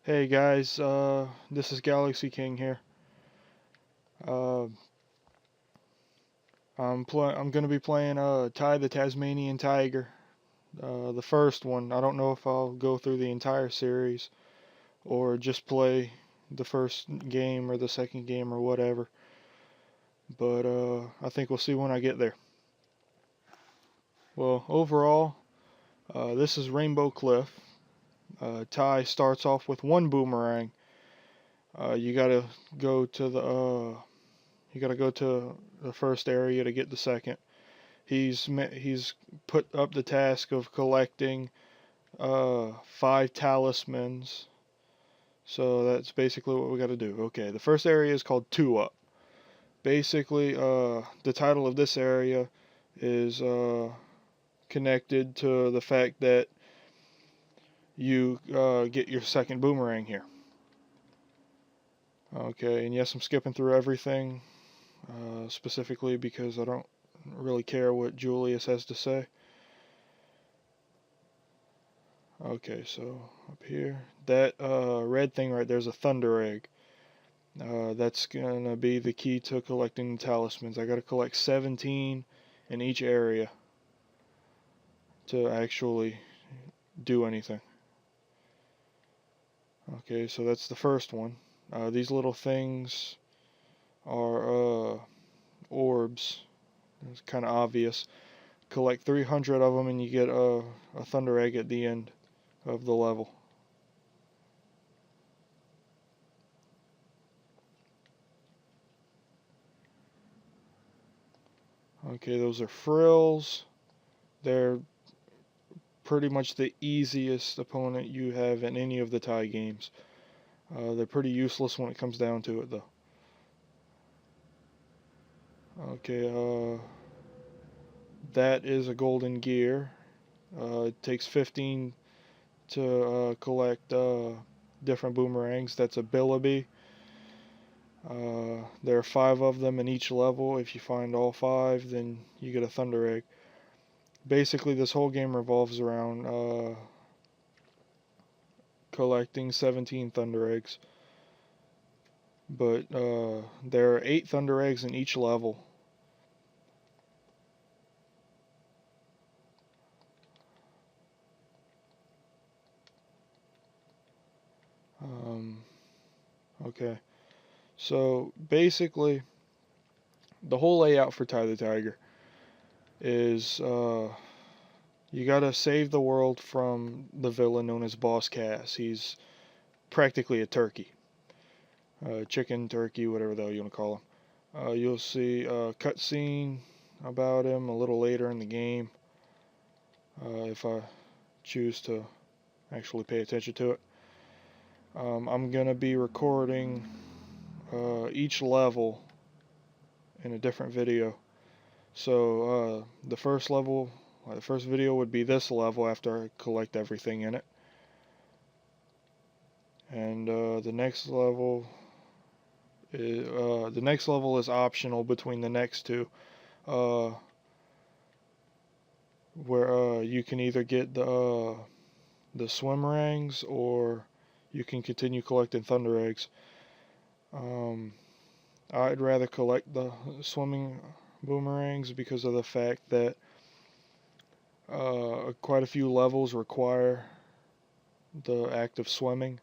Hey guys, this is Galaxy King here. Uh, I'm gonna be playing Ty the Tasmanian Tiger, the first one. I don't know if I'll go through the entire series or just play the first game or the second game or whatever. But I think we'll see when I get there. Well, overall, this is Rainbow Cliff. Ty starts off with one boomerang. You gotta go to the you gotta go to the first area to get the second. He's put up the task of collecting 5 talismans. So that's basically what we got to do. Okay, the first area is called Two Up. Basically, the title of this area is connected to the fact that you get your second boomerang here. Okay, and yes, I'm skipping through everything specifically because I don't really care what Julius has to say. Okay, so up here, that red thing right there is a thunder egg. That's gonna be the key to collecting the talismans. I gotta collect 17 in each area to actually do anything. Okay, so that's the first one. These little things are orbs. It's kind of obvious. Collect 300 of them and you get a thunder egg at the end of the level. Okay, those are frills. They're pretty much the easiest opponent you have in any of the tie games. They're pretty useless when it comes down to it, though. Okay, that is a golden gear. It takes 15 to collect different boomerangs. That's a Billaby. There are 5 of them in each level. If you find all 5, then you get a Thunder Egg. Basically, this whole game revolves around collecting 17 Thunder Eggs. But there are 8 Thunder Eggs in each level. Um, okay. So basically, the whole layout for Ty the Tiger is you gotta save the world from the villain known as Boss Cass. He's practically a turkey. Chicken, turkey, whatever the hell you want to call him. You'll see a cutscene about him a little later in the game if I choose to actually pay attention to it. I'm gonna be recording each level in a different video. So the first video would be this level after I collect everything in it, and the next level is optional between the next two, uh, where you can either get the swimrangs or you can continue collecting thunder eggs. Um, I'd rather collect the swimming boomerangs because of the fact that quite a few levels require the act of swimming.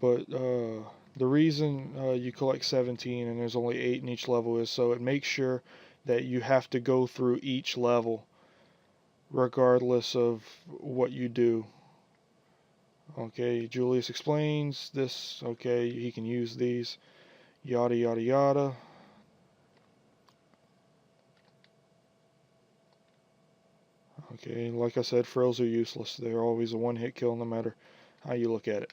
But the reason you collect 17 and there's only 8 in each level is so it makes sure that you have to go through each level regardless of what you do. Okay, Julius explains this. Okay, he can use these. Yada yada yada. Okay, like I said, frills are useless. They're always a one-hit kill no matter how you look at it.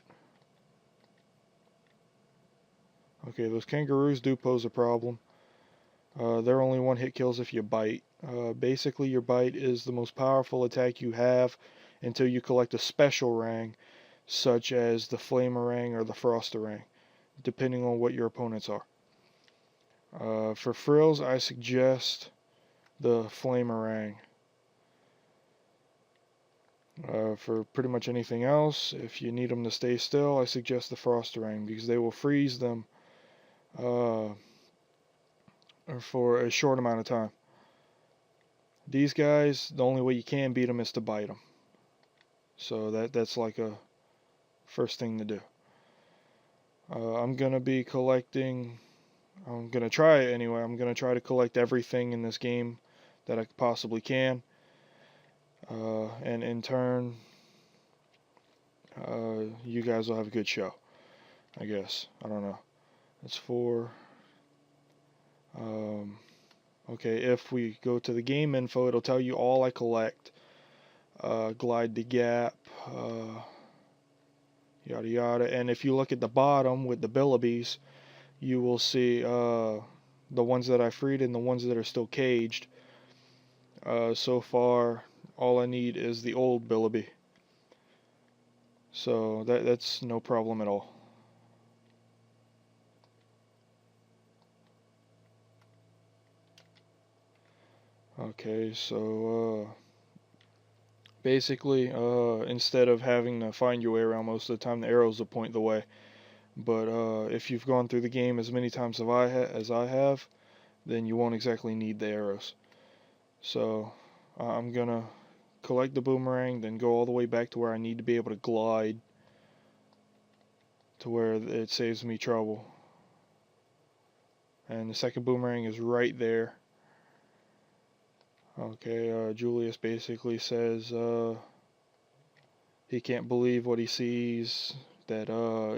Okay, those kangaroos do pose a problem. They're only one-hit kills if you bite. Basically, your bite is the most powerful attack you have until you collect a special rang, such as the Flamerang or the Frosterang, depending on what your opponents are. For frills, I suggest the Flamerang. For pretty much anything else, if you need them to stay still, I suggest the frost orang because they will freeze them uh, for a short amount of time. These guys, the only way you can beat them is to bite them. So that's like a first thing to do. I'm gonna be collecting. I'm gonna try it anyway. I'm gonna try to collect everything in this game that I possibly can, and in turn, you guys will have a good show. I guess. I don't know. It's for. Um, okay, if we go to the game info, it'll tell you all I collect. Glide the Gap, yada yada. And if you look at the bottom with the Billibies, you will see the ones that I freed and the ones that are still caged. So far, all I need is the old Billiby. So that's no problem at all. Okay, so basically, instead of having to find your way around most of the time, the arrows will point the way. But if you've gone through the game as many times as I have, then you won't exactly need the arrows. So I'm gonna collect the boomerang, then go all the way back to where I need to be able to glide to where it saves me trouble. And the second boomerang is right there. Okay, Julius basically says he can't believe what he sees, that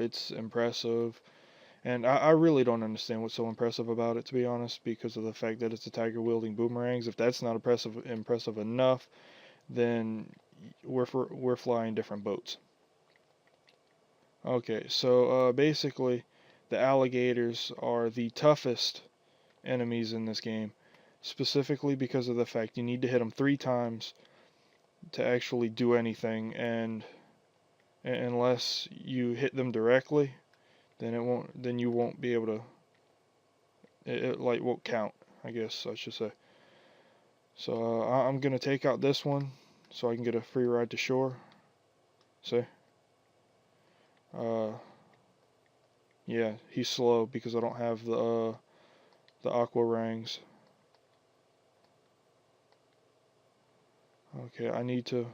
it's impressive. And I really don't understand what's so impressive about it, to be honest, because of the fact that it's a tiger wielding boomerangs. If that's not impressive enough, then we're flying different boats. Okay, so basically, the alligators are the toughest enemies in this game, specifically because of the fact you need to hit them 3 times to actually do anything, and unless you hit them directly, then you won't be able to. It like won't count, I guess I should say. So I'm gonna take out this one so I can get a free ride to shore. See? Uh, yeah, he's slow because I don't have the aqua rangs. Okay, I need to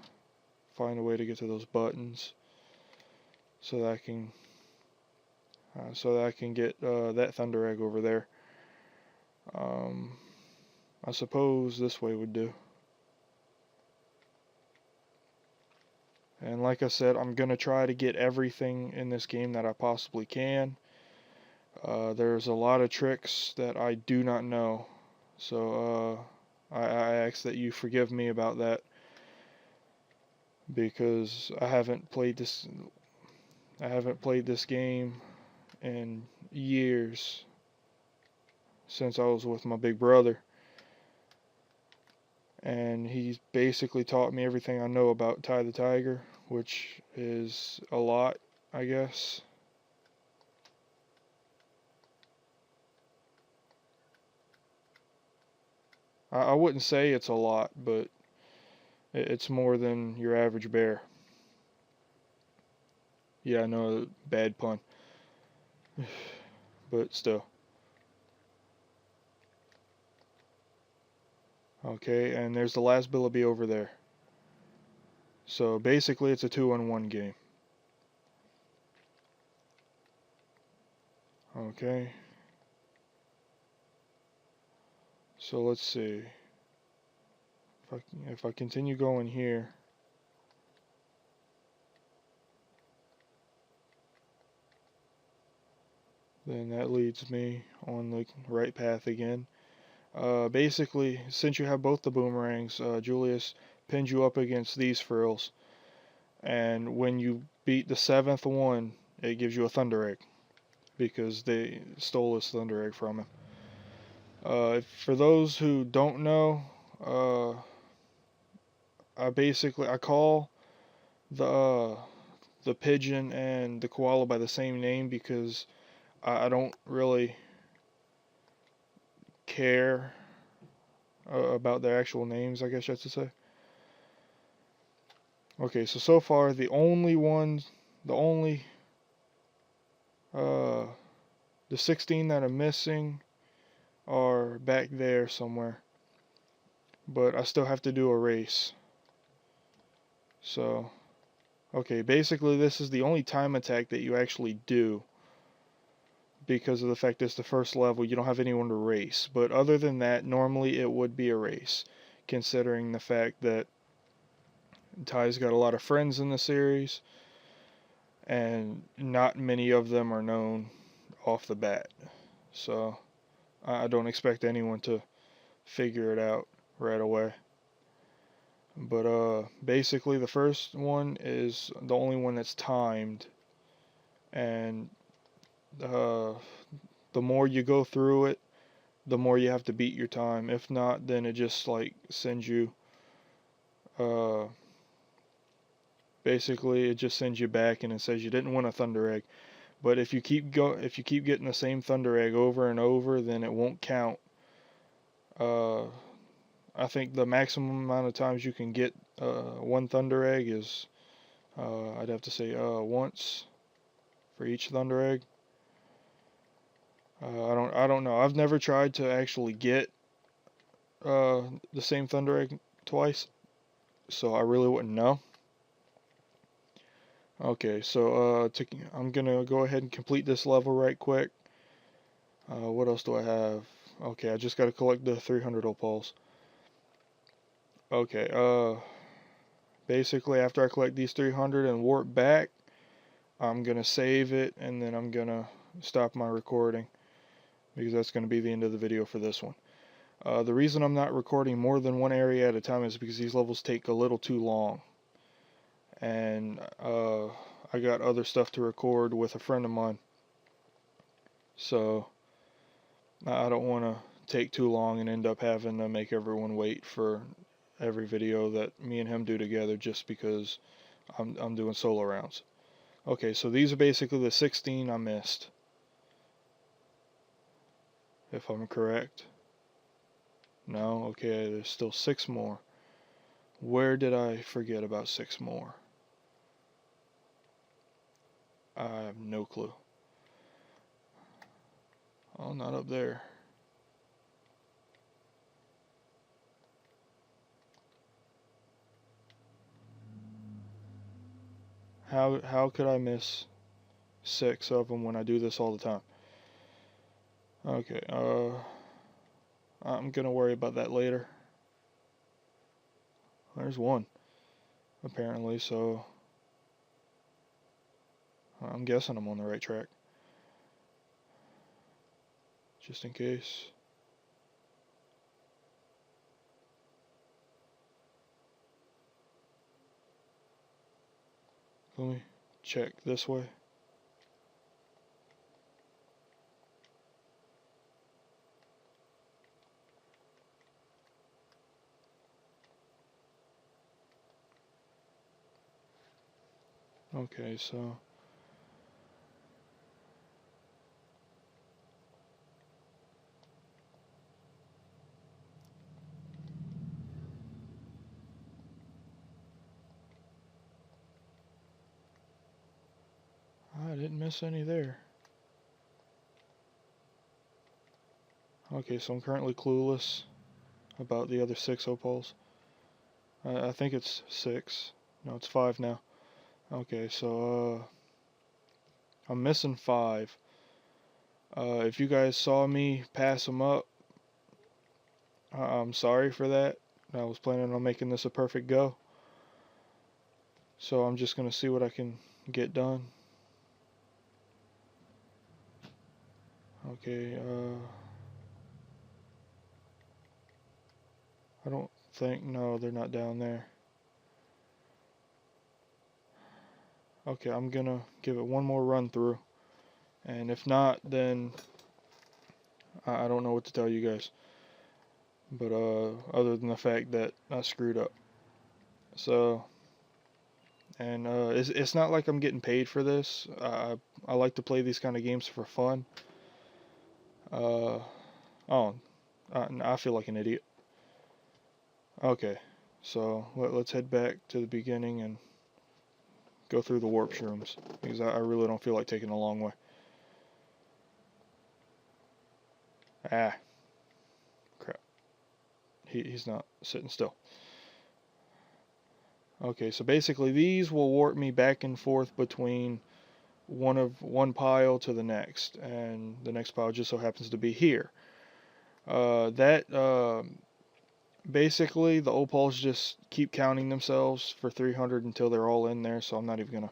find a way to get to those buttons so that I can get that thunder egg over there. Um, I suppose this way would do. And like I said, I'm gonna try to get everything in this game that I possibly can. There's a lot of tricks that I do not know, so I ask that you forgive me about that because I haven't played this. I haven't played this game in years since I was with my big brother, and he's basically taught me everything I know about Ty the Tiger, which is a lot, I guess. I wouldn't say it's a lot, but it's more than your average bear. Yeah, I know, bad pun, but still. Okay, and there's the last Billaby over there. So basically, it's a 2-on-1 game. Okay. So let's see. If I continue going here, then that leads me on the right path again. Basically, since you have both the boomerangs, Julius pins you up against these frills, and when you beat the 7th one, it gives you a thunder egg because they stole his thunder egg from him. For those who don't know, uh, I call the pigeon and the koala by the same name because I don't really care about their actual names, I guess you have to say. Okay, so far the only ones, the only, uh, the 16 that are missing are back there somewhere. But I still have to do a race. So, okay, basically this is the only time attack that you actually do. Because of the fact it's the first level, you don't have anyone to race. But other than that, normally it would be a race. Considering the fact that Ty's got a lot of friends in the series. And not many of them are known off the bat. So, I don't expect anyone to figure it out right away. But basically the first one is the only one that's timed, and uh, the more you go through it, the more you have to beat your time. If not, then it just like sends you uh, basically it just sends you back and it says you didn't win a Thunder Egg. But if you keep getting the same Thunder Egg over and over, then it won't count. Uh, I think the maximum amount of times you can get one Thunder Egg is I'd have to say once for each Thunder Egg. I don't know. I've never tried to actually get the same Thunder Egg twice, so I really wouldn't know. Okay, so I'm gonna go ahead and complete this level right quick. What else do I have? Okay, I just gotta collect the 300 opals. Okay, basically after I collect these 300 and warp back, I'm gonna save it and then I'm gonna stop my recording because that's gonna be the end of the video for this one. The reason I'm not recording more than one area at a time is because these levels take a little too long. And I got other stuff to record with a friend of mine. So I don't want to take too long and end up having to make everyone wait for every video that me and him do together just because I'm doing solo rounds. Okay, so these are basically the 16 I missed, if I'm correct. No, okay, there's still 6 more. Where did I forget about 6 more? I have no clue. Oh, not up there. How could I miss 6 of them when I do this all the time? Okay, I'm gonna worry about that later. There's one, apparently, so I'm guessing I'm on the right track. Just in case. Let me check this way. Okay, so I didn't miss any there. Okay, so I'm currently clueless about the other 6 opals. I think it's 6. No, it's 5 now. Okay, so I'm missing 5. If you guys saw me pass them up, I'm sorry for that. I was planning on making this a perfect go. So I'm just going to see what I can get done. Okay, I don't think, no, they're not down there. Okay, I'm going to give it one more run through. And if not, then I don't know what to tell you guys. But other than the fact that I screwed up. So, and it's not like I'm getting paid for this. I like to play these kind of games for fun. Oh, I feel like an idiot. Okay, so let's head back to the beginning and go through the warp shrooms, because I really don't feel like taking a long way. Ah, crap. He's not sitting still. Okay, so basically these will warp me back and forth between one pile to the next, and the next pile just so happens to be here. Basically the opals just keep counting themselves for 300 until they're all in there, so I'm not even gonna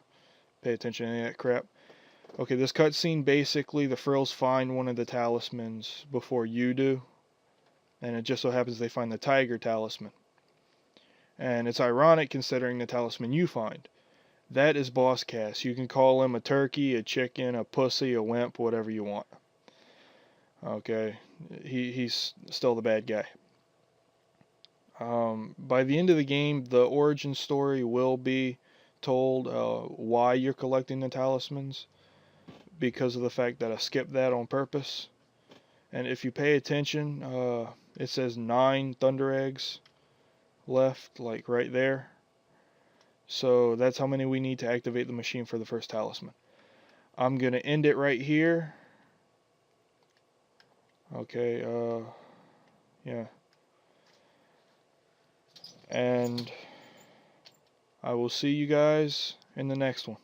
pay attention to any of that crap. Okay, this cutscene, basically the Frills find one of the talismans before you do, and it just so happens they find the tiger talisman. And it's ironic considering the talisman you find. That is Boss Cass. You can call him a turkey, a chicken, a pussy, a wimp, whatever you want. Okay, he's still the bad guy. By the end of the game, the origin story will be told, why you're collecting the talismans, because of the fact that I skipped that on purpose. And if you pay attention, it says 9 thunder eggs left, like right there. So that's how many we need to activate the machine for the first talisman. I'm going to end it right here. Okay, yeah. And I will see you guys in the next one.